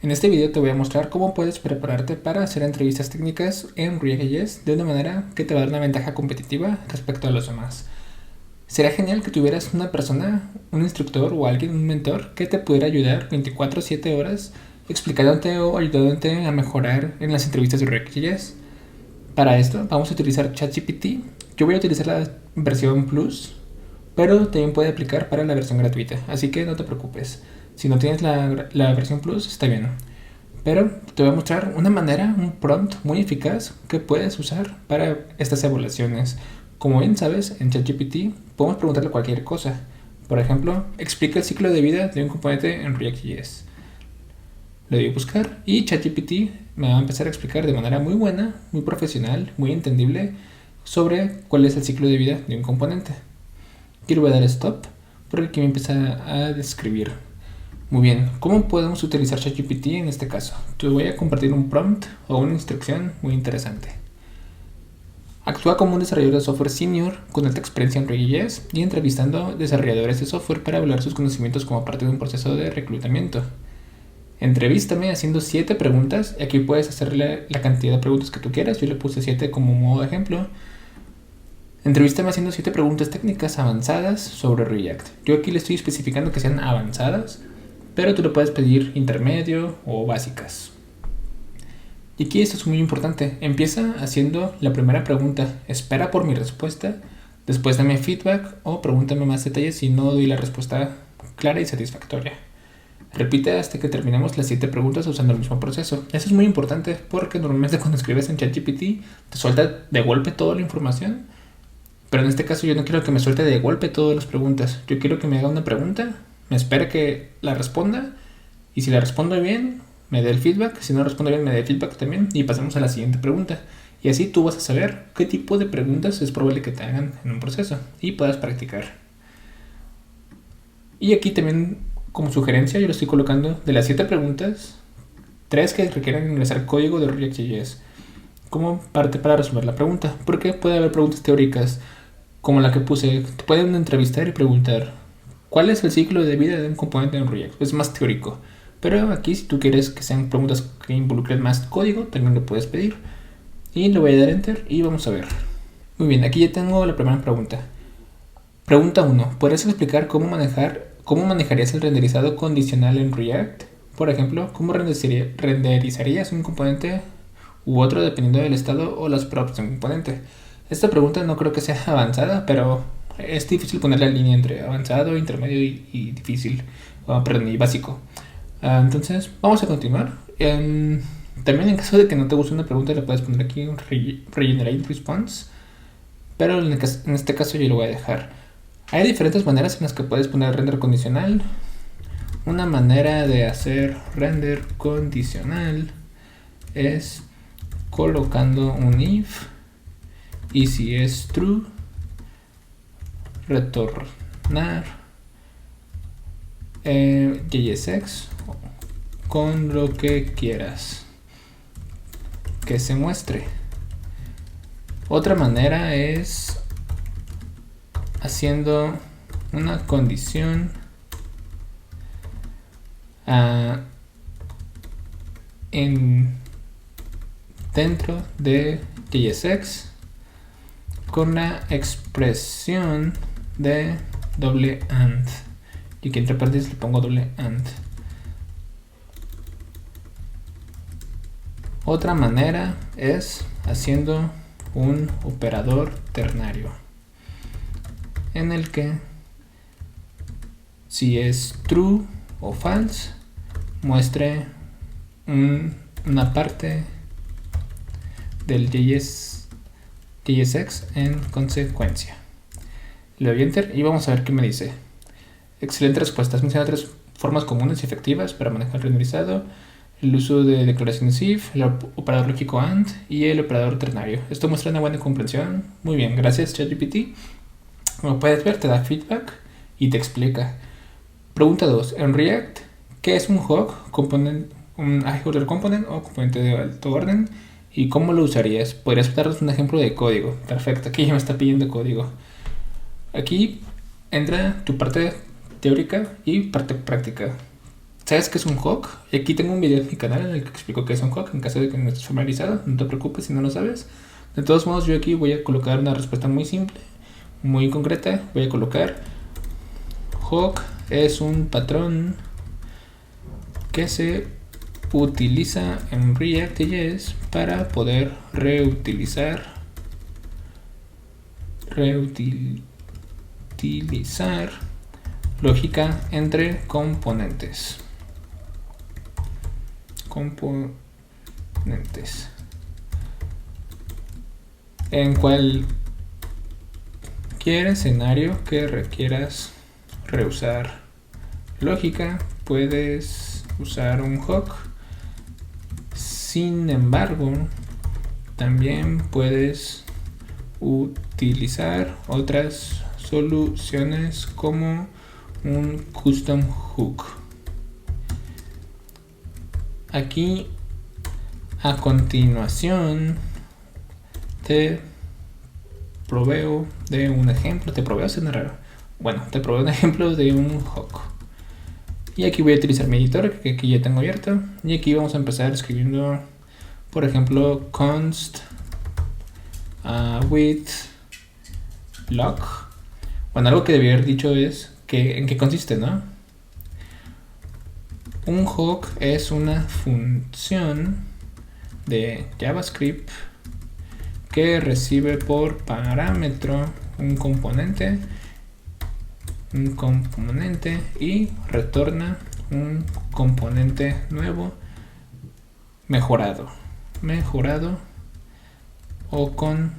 En este video te voy a mostrar cómo puedes prepararte para hacer entrevistas técnicas en React.js de una manera que te va a dar una ventaja competitiva respecto a los demás. Será genial que tuvieras una persona, un instructor o alguien, un mentor, que te pudiera ayudar 24/7 horas explicándote o ayudándote a mejorar en las entrevistas de React.js. Para esto vamos a utilizar ChatGPT. Yo voy a utilizar la versión Plus, pero también puede aplicar para la versión gratuita, así que no te preocupes. Si no tienes la versión Plus, está bien. Pero te voy a mostrar una manera, un prompt muy eficaz que puedes usar para estas evaluaciones. Como bien sabes, en ChatGPT podemos preguntarle cualquier cosa. Por ejemplo, explica el ciclo de vida de un componente en React.js. Le doy a buscar y ChatGPT me va a empezar a explicar de manera muy buena, muy profesional, muy entendible sobre cuál es el ciclo de vida de un componente. Aquí le voy a dar stop porque aquí me empieza a describir. Muy bien, ¿cómo podemos utilizar ChatGPT en este caso? Te voy a compartir un prompt o una instrucción muy interesante. Actúa como un desarrollador de software senior con alta experiencia en React.js y entrevistando desarrolladores de software para evaluar sus conocimientos como parte de un proceso de reclutamiento. Entrevístame haciendo 7 preguntas. Aquí puedes hacerle la cantidad de preguntas que tú quieras. Yo le puse 7 como modo de ejemplo. Entrevístame haciendo 7 preguntas técnicas avanzadas sobre React. Yo aquí le estoy especificando que sean avanzadas, pero tú le puedes pedir intermedio o básicas. Y aquí esto es muy importante. Empieza haciendo la primera pregunta. Espera por mi respuesta. Después dame feedback o pregúntame más detalles si no doy la respuesta clara y satisfactoria. Repite hasta que terminemos las 7 preguntas usando el mismo proceso. Eso es muy importante porque normalmente cuando escribes en ChatGPT te suelta de golpe toda la información. Pero en este caso yo no quiero que me suelte de golpe todas las preguntas. Yo quiero que me haga una pregunta, me espere que la responda y si la respondo bien, me dé el feedback. Si no respondo bien, me dé el feedback también y pasemos a la siguiente pregunta. Y así tú vas a saber qué tipo de preguntas es probable que te hagan en un proceso y puedas practicar. Y aquí también como sugerencia yo le estoy colocando de las 7 preguntas, 3 que requieren ingresar código de React.js como parte para resolver la pregunta, porque puede haber preguntas teóricas como la que puse. Te pueden entrevistar y preguntar ¿cuál es el ciclo de vida de un componente en React? Es más teórico, pero aquí si tú quieres que sean preguntas que involucren más código, también lo puedes pedir. Y le voy a dar enter y vamos a ver. Muy bien, aquí ya tengo la primera pregunta. Pregunta 1. ¿Podrías explicar cómo manejarías el renderizado condicional en React? Por ejemplo, ¿cómo renderizarías un componente u otro dependiendo del estado o las props de un componente? Esta pregunta no creo que sea avanzada, pero es difícil poner la línea entre avanzado, intermedio y difícil, y básico. Entonces, vamos a continuar. También en caso de que no te guste una pregunta, le puedes poner aquí un regenerate response, pero en este caso yo lo voy a dejar. Hay diferentes maneras en las que puedes poner render condicional. Una manera de hacer render condicional es colocando un if y si es true, retornar JSX con lo que quieras que se muestre. Otra manera es haciendo una condición dentro de JSX con la expresión de doble AND. Y aquí entre paréntesis le pongo doble AND. Otra manera es haciendo un operador ternario en el que si es true o false muestre una parte del JSX en consecuencia. Le doy enter y vamos a ver qué me dice. Excelente respuesta. Has mencionado 3 formas comunes y efectivas para manejar el renderizado: el uso de declaraciones if, el operador lógico AND y el operador ternario. Esto muestra una buena comprensión. Muy bien, gracias ChatGPT. Como puedes ver, te da feedback y te explica. Pregunta 2. En React, ¿qué es un hog, un high order component o componente de alto orden? ¿Y cómo lo usarías? ¿Podrías darnos un ejemplo de código? Perfecto, aquí ya me está pidiendo código. Aquí entra tu parte teórica y parte práctica. ¿Sabes qué es un hook? Y aquí tengo un video en mi canal en el que explico qué es un hook. En caso de que no estés familiarizado, no te preocupes si no lo sabes. De todos modos, yo aquí voy a colocar una respuesta muy simple, muy concreta. Voy a colocar: hook es un patrón que se utiliza en React.js para poder reutilizar lógica entre componentes. En cualquier escenario que requieras reusar lógica, puedes usar un hook. Sin embargo, también puedes utilizar otras soluciones como un custom hook. Aquí a continuación te proveo de un ejemplo. Te proveo un ejemplo de un hook. Y aquí voy a utilizar mi editor que aquí ya tengo abierto. Y aquí vamos a empezar escribiendo, por ejemplo, const with lock. Bueno, algo que debía haber dicho es que en qué consiste, ¿no? Un hook es una función de JavaScript que recibe por parámetro un componente y retorna un componente nuevo mejorado o con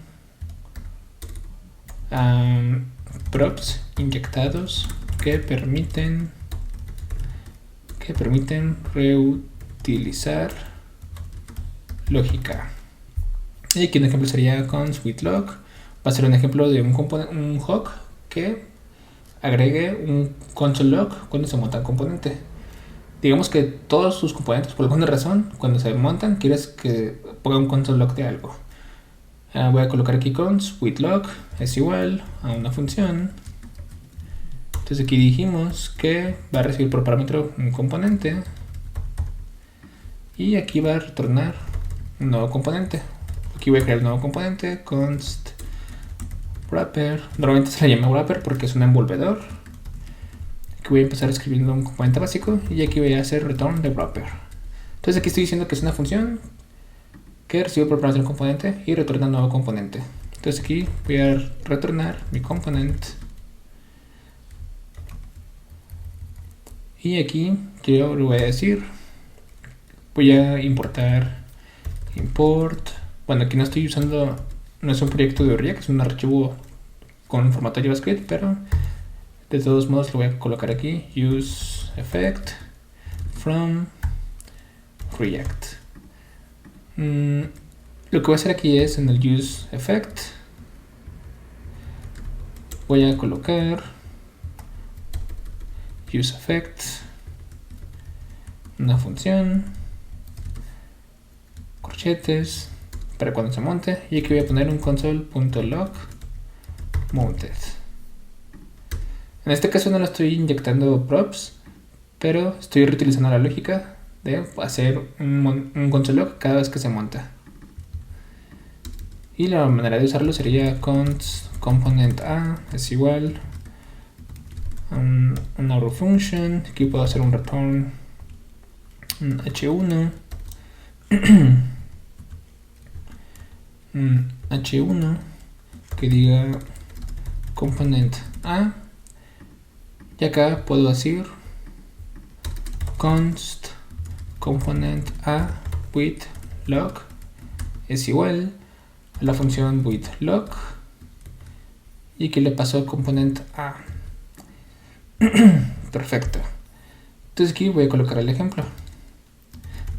props inyectados que permiten reutilizar lógica. Y aquí un ejemplo sería const with lock. Va a ser un ejemplo de un hook que agregue un console lock cuando se monta un componente. Digamos que todos sus componentes, por alguna razón, cuando se montan, quieres que ponga un console lock de algo. Voy a colocar aquí const with lock es igual a una función. Entonces aquí dijimos que va a recibir por parámetro un componente y aquí va a retornar un nuevo componente. Aquí voy a crear un nuevo componente, const wrapper. Normalmente se le llama wrapper porque es un envolvedor. Aquí voy a empezar escribiendo un componente básico y aquí voy a hacer return de wrapper. Entonces aquí estoy diciendo que es una función que recibe por parámetro un componente y retorna un nuevo componente. Entonces aquí voy a retornar mi componente. Y aquí yo le voy a decir, voy a importar import. Bueno, aquí no estoy usando, no es un proyecto de React, es un archivo con formato JavaScript, pero de todos modos lo voy a colocar aquí, use effect from React. Lo que voy a hacer aquí es en el use effect voy a colocar use effect, una función, corchetes para cuando se monte, y aquí voy a poner un console.log mounted. En este caso no lo estoy inyectando props, pero estoy reutilizando la lógica de hacer un console log cada vez que se monta. Y la manera de usarlo sería const component a es igual una raw function. Aquí puedo hacer un return un h1 un h1 que diga component a, y acá puedo decir const component a with log es igual a la función with log, y que le pasó component a. Perfecto. Entonces aquí voy a colocar el ejemplo.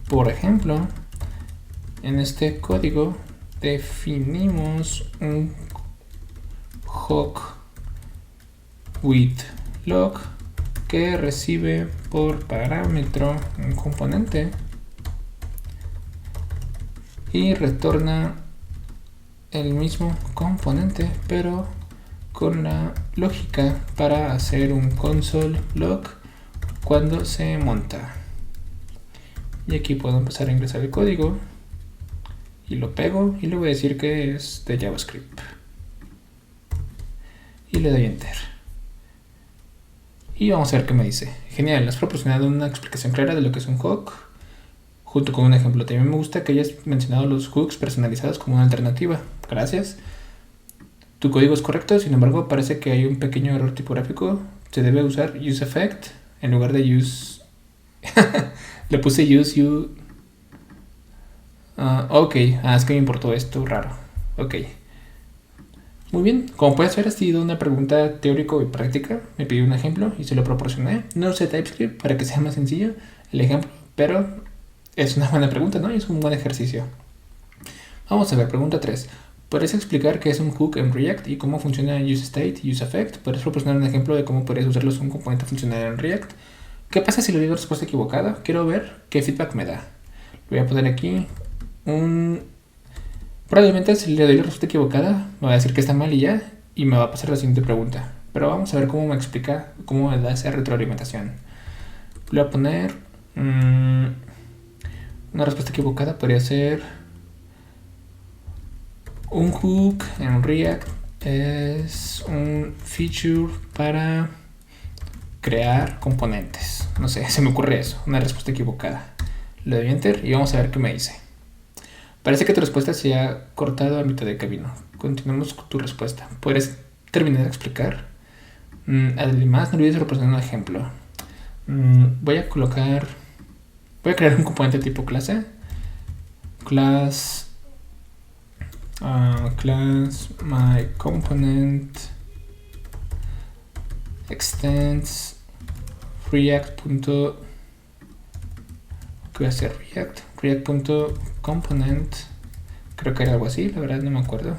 Por ejemplo, en este código definimos un hook with log que recibe por parámetro un componente y retorna el mismo componente, pero con la lógica para hacer un console log cuando se monta. Y aquí puedo empezar a ingresar el código y lo pego y le voy a decir que es de JavaScript y le doy enter y vamos a ver qué me dice. Genial, has proporcionado una explicación clara de lo que es un hook junto con un ejemplo. También me gusta que hayas mencionado los hooks personalizados como una alternativa. Gracias. Tu código es correcto, sin embargo parece que hay un pequeño error tipográfico. Se debe usar useEffect en lugar de use. Le puse use you. Ok, es que me importó esto raro. Ok. Muy bien, como puedes ver ha sido una pregunta teórico y práctica. Me pidió un ejemplo y se lo proporcioné. No usé TypeScript para que sea más sencillo el ejemplo, pero es una buena pregunta, ¿no? Y es un buen ejercicio. Vamos a ver, pregunta 3. ¿Podrías explicar qué es un hook en React y cómo funciona useState y useEffect? ¿Podrías proporcionar un ejemplo de cómo podrías usarlos en un componente funcional en React? ¿Qué pasa si le doy la respuesta equivocada? Quiero ver qué feedback me da. Voy a poner aquí Probablemente si le doy la respuesta equivocada me va a decir que está mal y ya, y me va a pasar la siguiente pregunta. Pero vamos a ver cómo me explica, cómo me da esa retroalimentación. Voy a poner una respuesta equivocada, podría ser un hook en React es un feature para crear componentes. No sé, se me ocurre eso, una respuesta equivocada. Le doy enter y vamos a ver qué me dice. Parece que tu respuesta se ha cortado a mitad de camino. Continuemos con tu respuesta. ¿Puedes terminar de explicar? Además, no olvides proporcionar un ejemplo. Voy a crear un componente tipo clase. Class my component extends react. ¿Qué voy a hacer? React.component, creo que era algo así, la verdad no me acuerdo.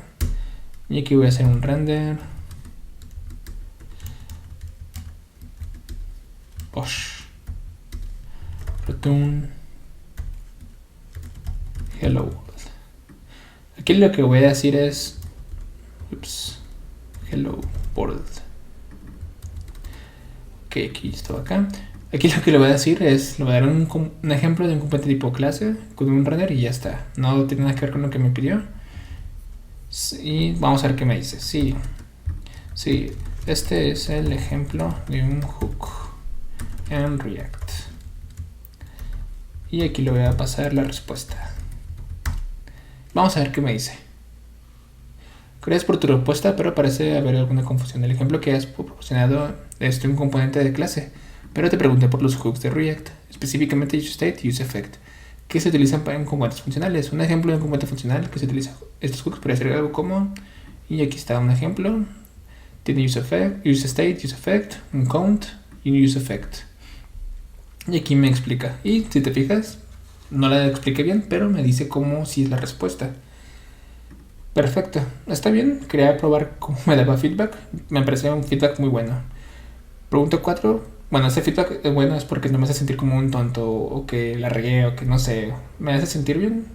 Y aquí voy a hacer un render. Return hello world. Aquí lo que voy a decir es hello world. Ok, aquí estaba acá. Aquí lo que le voy a decir es, le voy a dar un ejemplo de un componente tipo clase con un render y ya está. No tiene nada que ver con lo que me pidió. Y vamos a ver qué me dice. Sí, este es el ejemplo de un hook en React. Y aquí le voy a pasar la respuesta. Vamos a ver qué me dice. Gracias por tu respuesta, pero parece haber alguna confusión. El ejemplo que has proporcionado es de un componente de clase, pero te pregunté por los hooks de React, específicamente useState y useEffect, que se utilizan en componentes funcionales. Un ejemplo de un componente funcional que se utiliza estos hooks podría ser algo como, y aquí está un ejemplo, tiene useState, useEffect, un count y un useEffect. Y aquí me explica, y si te fijas, no la expliqué bien, pero me dice cómo si es la respuesta. Perfecto, está bien, quería probar cómo me daba feedback, me pareció un feedback muy bueno. Pregunta 4, bueno, ese feedback bueno es porque no me hace sentir como un tonto o que la regué o que no sé, me hace sentir bien.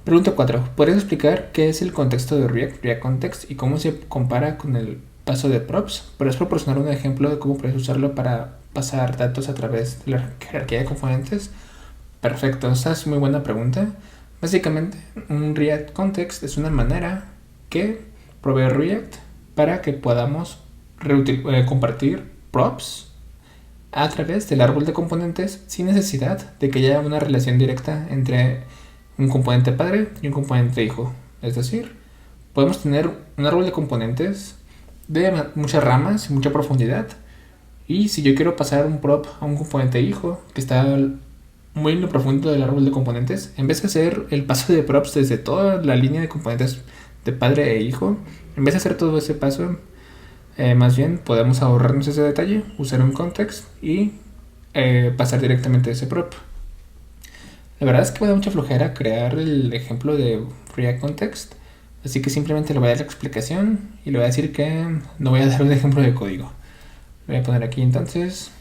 Pregunta 4, ¿podrías explicar qué es el contexto de React Context y cómo se compara con el paso de props? ¿Podrías proporcionar un ejemplo de cómo puedes usarlo para pasar datos a través de la jerarquía de componentes? Perfecto, esa es muy buena pregunta. Básicamente, un React Context es una manera que provee React para que podamos compartir props a través del árbol de componentes sin necesidad de que haya una relación directa entre un componente padre y un componente hijo. Es decir, podemos tener un árbol de componentes de muchas ramas y mucha profundidad, y si yo quiero pasar un prop a un componente hijo que está muy en lo profundo del árbol de componentes, en vez de hacer el paso de props desde toda la línea de componentes de padre e hijo, en vez de hacer todo ese paso, más bien podemos ahorrarnos ese detalle, usar un context y pasar directamente a ese prop. La verdad es que me da mucha flojera crear el ejemplo de React Context, así que simplemente le voy a dar la explicación y le voy a decir que no voy a dar un ejemplo de código. Le voy a poner aquí entonces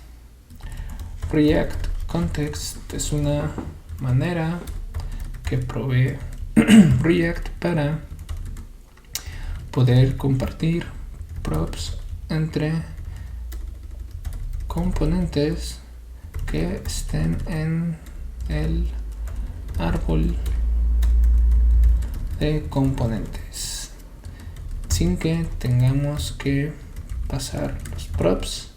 React Context es una manera que provee React para poder compartir props entre componentes que estén en el full de componentes sin que tengamos que pasar los props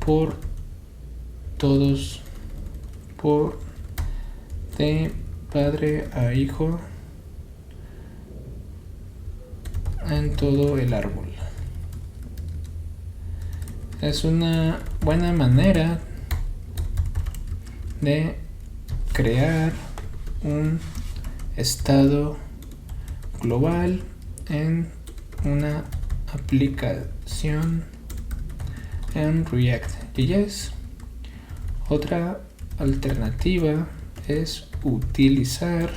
por todos, por de padre a hijo en todo el árbol. Es una buena manera de crear un estado global en una aplicación en React.js. Otra alternativa es utilizar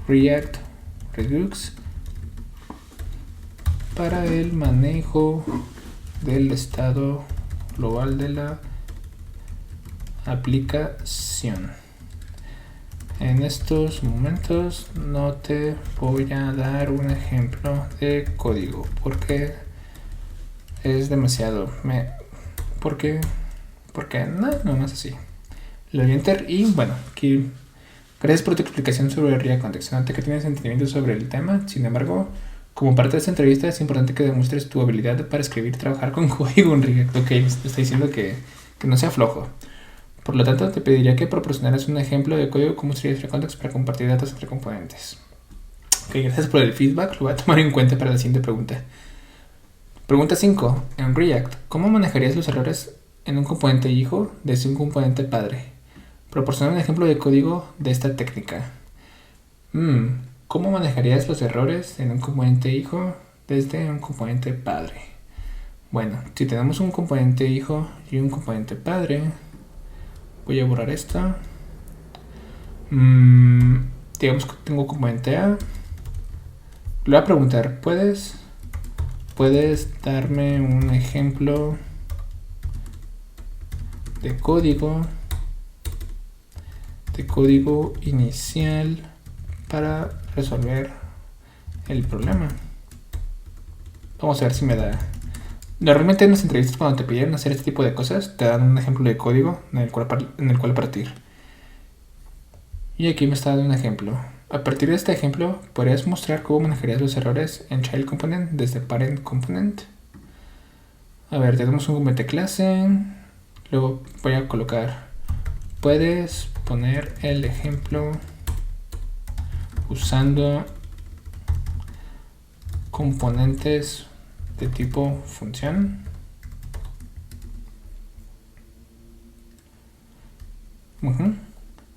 React Redux para el manejo del estado global de la aplicación. En estos momentos no te voy a dar un ejemplo de código porque es demasiado. Porque no más así. Le doy enter y bueno, aquí gracias por tu explicación sobre React Context. Noté que tienes entendimiento sobre el tema. Sin embargo, como parte de esta entrevista es importante que demuestres tu habilidad para escribir y trabajar con código en React. Ok, me está diciendo que no sea flojo. Por lo tanto, te pediría que proporcionaras un ejemplo de código como sería React Context para compartir datos entre componentes. Ok, gracias por el feedback. Lo voy a tomar en cuenta para la siguiente pregunta. Pregunta 5. En React, ¿cómo manejarías los errores en un componente hijo desde un componente padre? Proporciona un ejemplo de código de esta técnica. ¿Cómo manejarías los errores en un componente hijo desde un componente padre? Bueno, si tenemos un componente hijo y un componente padre, voy a borrar esto. Digamos que tengo componente A. Le voy a preguntar, ¿puedes darme un ejemplo de código inicial para resolver el problema? Vamos a ver si me da. Normalmente en las entrevistas, cuando te piden hacer este tipo de cosas, te dan un ejemplo de código en el cual partir. Y aquí me está dando un ejemplo. A partir de este ejemplo, podrías mostrar cómo manejarías los errores en Child Component desde Parent Component. A ver, tenemos un componente clase. Luego voy a colocar. Puedes poner el ejemplo usando componentes de tipo función.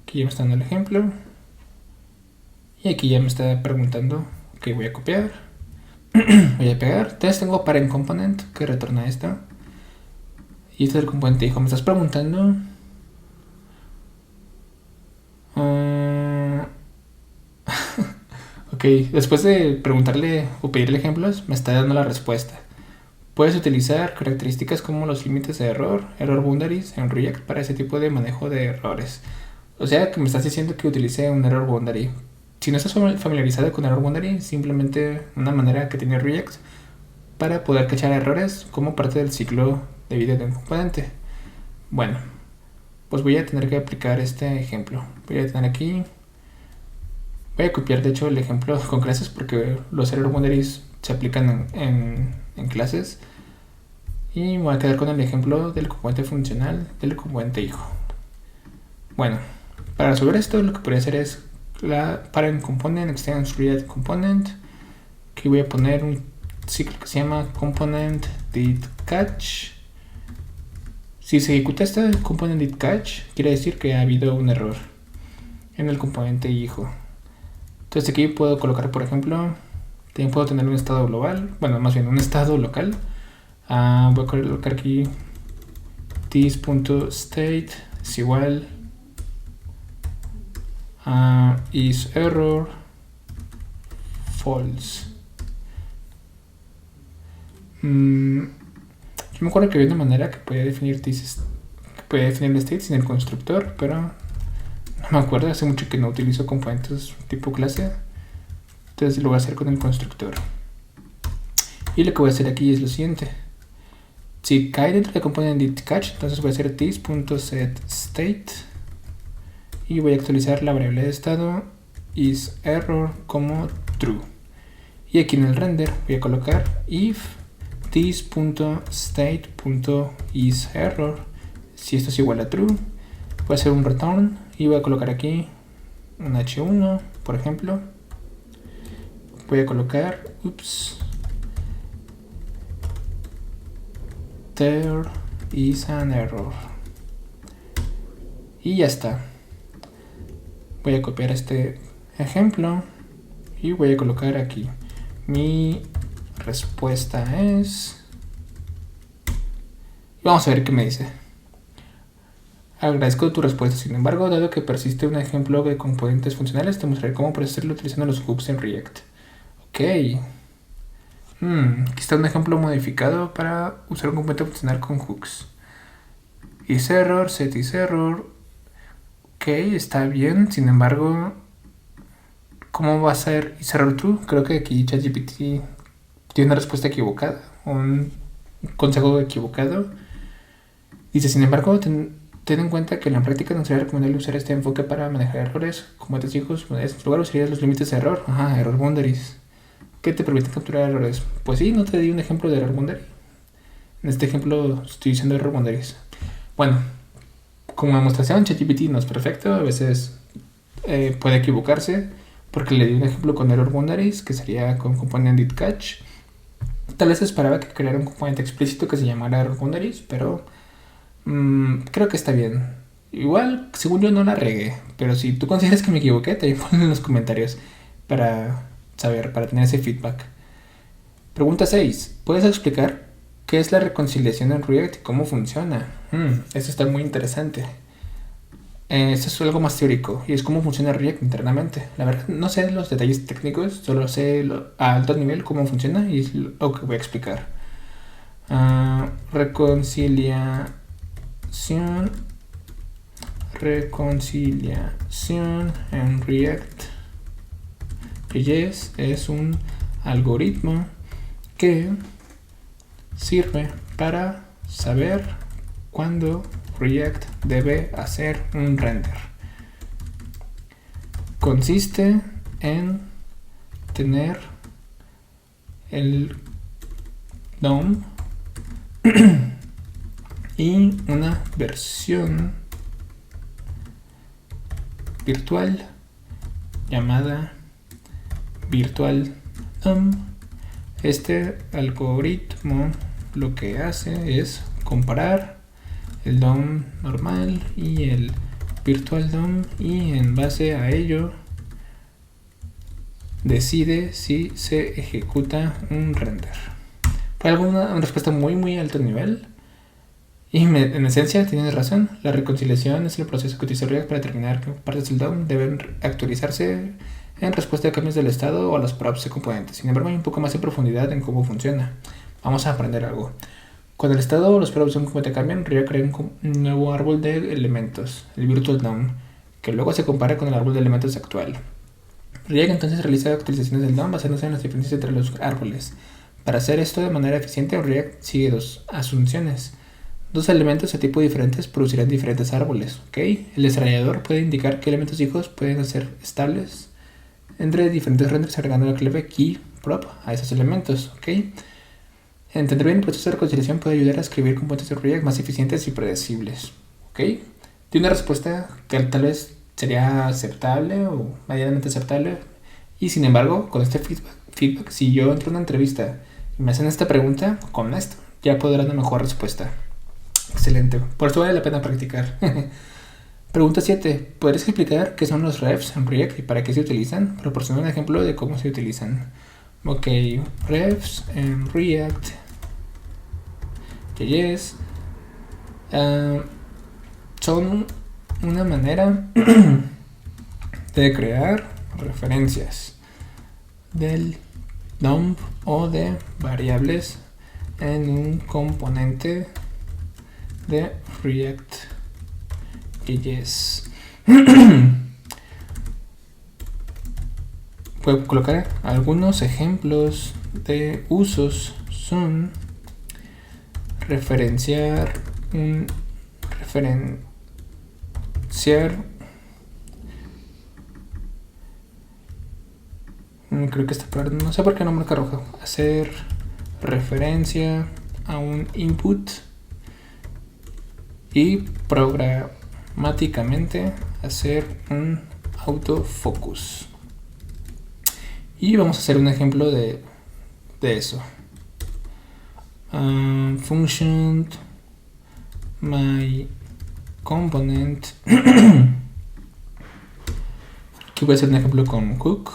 Aquí ya me está dando el ejemplo. Y aquí ya me está preguntando que voy a copiar. Voy a pegar. Entonces tengo parent component que retorna esto. Y este es el componente hijo. Me estás preguntando. Ok, después de preguntarle o pedirle ejemplos, me está dando la respuesta. Puedes utilizar características como los límites de error boundaries en React para ese tipo de manejo de errores. O sea, que me estás diciendo que utilice un error boundary. Si no estás familiarizado con error boundary, simplemente una manera que tiene React para poder cachar errores como parte del ciclo de vida de un componente. Bueno, pues voy a tener que aplicar este ejemplo. Voy a tener aquí. Voy a copiar de hecho el ejemplo con clases porque los error boundaries se aplican en clases. Y me voy a quedar con el ejemplo del componente funcional del componente hijo. Bueno, para resolver esto lo que podría hacer es la parent component extends React component. Aquí voy a poner un ciclo que se llama component did catch. Si se ejecuta este component did catch, quiere decir que ha habido un error en el componente hijo. Entonces aquí puedo colocar, por ejemplo, también puedo tener un estado global, bueno, más bien un estado local. Voy a colocar aquí this.state es igual a is error false. Yo me acuerdo que había una manera que podía definir el state sin el constructor, pero no me acuerdo, hace mucho que no utilizo componentes tipo clase. Entonces lo voy a hacer con el constructor. Y lo que voy a hacer aquí es lo siguiente. si cae dentro de component catch, entonces voy a hacer this.setState y voy a actualizar la variable de estado isError como true. Y aquí en el render voy a colocar if this.state.isError, si esto es igual a true, voy a hacer un return y voy a colocar aquí un h1, por ejemplo. Voy a colocar there is an error y ya está. Voy a copiar este ejemplo y voy a colocar aquí mi respuesta es, vamos a ver qué me dice. Agradezco tu respuesta, sin embargo, dado que persiste un ejemplo de componentes funcionales, te mostraré cómo puedes hacerlo utilizando los hooks en React. Ok. Aquí está un ejemplo modificado para usar un componente funcional con hooks. isError, setIsError. Ok, está bien, sin embargo, ¿cómo va a ser isError true? Creo que aquí ChatGPT tiene una respuesta equivocada, un consejo equivocado. Dice, sin embargo, ten en cuenta que en la práctica no sería recomendable usar este enfoque para manejar errores. Como te digo, en su lugar usarías los límites de error. Error boundaries, que te permiten capturar errores. Pues sí, no te di un ejemplo de error boundary. En este ejemplo estoy diciendo error boundaries. Bueno, como demostración, ChatGPT no es perfecto. A veces puede equivocarse, porque le di un ejemplo con error boundaries, que sería con component catch. Tal vez esperaba que creara un componente explícito que se llamara error boundaries, pero creo que está bien. Igual, según yo no la regué, pero si tú consideras que me equivoqué, también ponlo en los comentarios para saber, para tener ese feedback. Pregunta 6. ¿Puedes explicar qué es la reconciliación en React y cómo funciona? Eso está muy interesante. Esto es algo más teórico y es cómo funciona React internamente. La verdad, no sé los detalles técnicos, solo sé a alto nivel cómo funciona y es lo que voy a explicar. Reconciliación en React.js es un algoritmo que sirve para saber cuándo React debe hacer un render. Consiste en tener el DOM y una versión virtual llamada virtual DOM. Este algoritmo lo que hace es comparar el DOM normal y el virtual DOM y en base a ello decide si se ejecuta un render. Fue una respuesta muy alto nivel y en esencia tienes razón. La reconciliación es el proceso que utiliza React para determinar que partes del DOM deben actualizarse en respuesta a cambios del estado o a los props de componentes. Sin embargo, hay un poco más de profundidad en cómo funciona. Vamos a aprender algo. Cuando el estado o los props de un componente cambian, React crea un nuevo árbol de elementos, el virtual DOM, que luego se compara con el árbol de elementos actual. React entonces realiza actualizaciones del DOM basándose en las diferencias entre los árboles. Para hacer esto de manera eficiente, React sigue dos asunciones. Dos elementos de tipo diferentes producirán diferentes árboles. ¿Okay? El desarrollador puede indicar qué elementos hijos pueden ser estables entre diferentes renders agregando la clave key prop a esos elementos. ¿Okay? Entender bien el proceso de reconciliación puede ayudar a escribir componentes de React más eficientes y predecibles. ¿Okay? Tiene una respuesta que tal vez sería aceptable o medianamente aceptable. Y sin embargo, con este feedback, si yo entro a una entrevista y me hacen esta pregunta, con esto ya puedo dar una mejor respuesta. Excelente. Por eso vale la pena practicar. Pregunta 7. ¿Podrías explicar qué son los refs en React y para qué se utilizan? Proporciona un ejemplo de cómo se utilizan. Ok, refs en React.js son una manera de crear referencias del DOM o de variables en un componente de React.js. Puedo colocar algunos ejemplos de usos. Son referenciar creo que esta palabra no sé por qué no marca rojo. Hacer referencia a un input y programáticamente hacer un autofocus. Y vamos a hacer un ejemplo de eso. Function my component. Aquí voy a hacer un ejemplo con hook.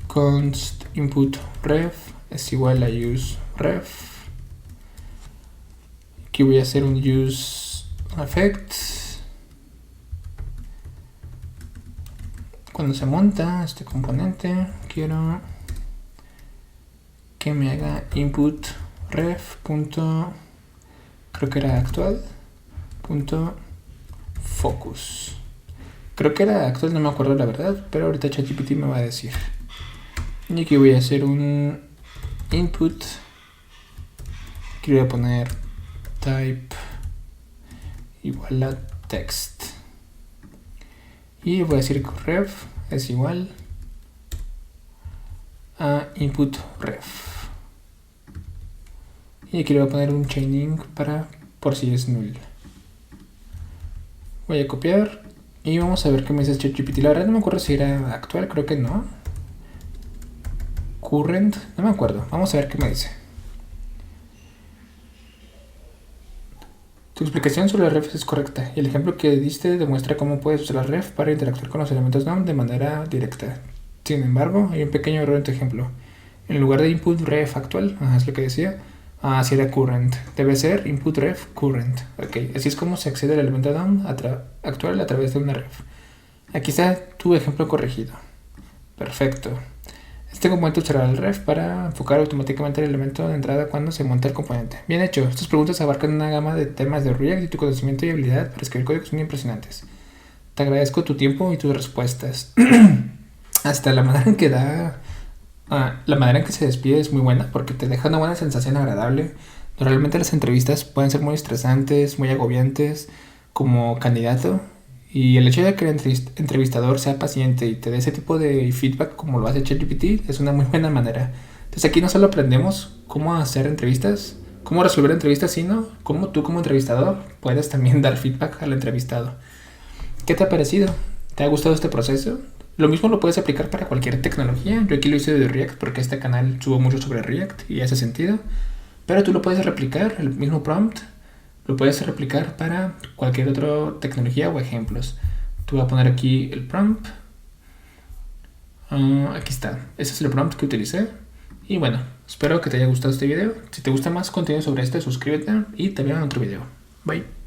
Const input ref es igual a use ref. Aquí voy a hacer un use effect. Cuando se monta este componente, quiero que me haga input ref punto, creo que era actual punto focus. Creo que era actual, no me acuerdo la verdad, pero ahorita ChatGPT me va a decir. Y aquí voy a hacer un input. Aquí voy a poner type igual a text. Y voy a decir que ref es igual a input ref. Y aquí le voy a poner un chaining para por si es null. Voy a copiar y vamos a ver qué me dice ChatGPT. La verdad no me acuerdo si era actual, creo que no. Current, no me acuerdo. Vamos a ver qué me dice. Tu explicación sobre las refs es correcta y el ejemplo que diste demuestra cómo puedes usar las ref para interactuar con los elementos DOM de manera directa. Sin embargo, hay un pequeño error en tu ejemplo. En lugar de input ref actual, es lo que decía, así era current. Debe ser input ref current. Ok, así es como se accede al elemento DOM actual a través de una ref. Aquí está tu ejemplo corregido. Perfecto. Este componente usará el ref para enfocar automáticamente el elemento de entrada cuando se monta el componente. Bien hecho. Estas preguntas abarcan una gama de temas de React y tu conocimiento y habilidad para escribir código son impresionantes. Te agradezco tu tiempo y tus respuestas. Hasta la manera en que la manera en que se despide es muy buena porque te deja una buena sensación agradable. Normalmente las entrevistas pueden ser muy estresantes, muy agobiantes como candidato. Y el hecho de que el entrevistador sea paciente y te dé ese tipo de feedback como lo hace ChatGPT es una muy buena manera. Entonces aquí no solo aprendemos cómo hacer entrevistas, cómo resolver entrevistas, sino cómo tú como entrevistador puedes también dar feedback al entrevistado. ¿Qué te ha parecido? ¿Te ha gustado este proceso? Lo mismo lo puedes aplicar para cualquier tecnología. Yo aquí lo hice de React porque este canal subo mucho sobre React y hace sentido. Pero tú lo puedes replicar, el mismo prompt. Lo puedes replicar para cualquier otra tecnología o ejemplos. Tú vas a poner aquí el prompt. Aquí está. Ese es el prompt que utilicé. Y bueno, espero que te haya gustado este video. Si te gusta más contenido sobre este, suscríbete y te veo en otro video. Bye.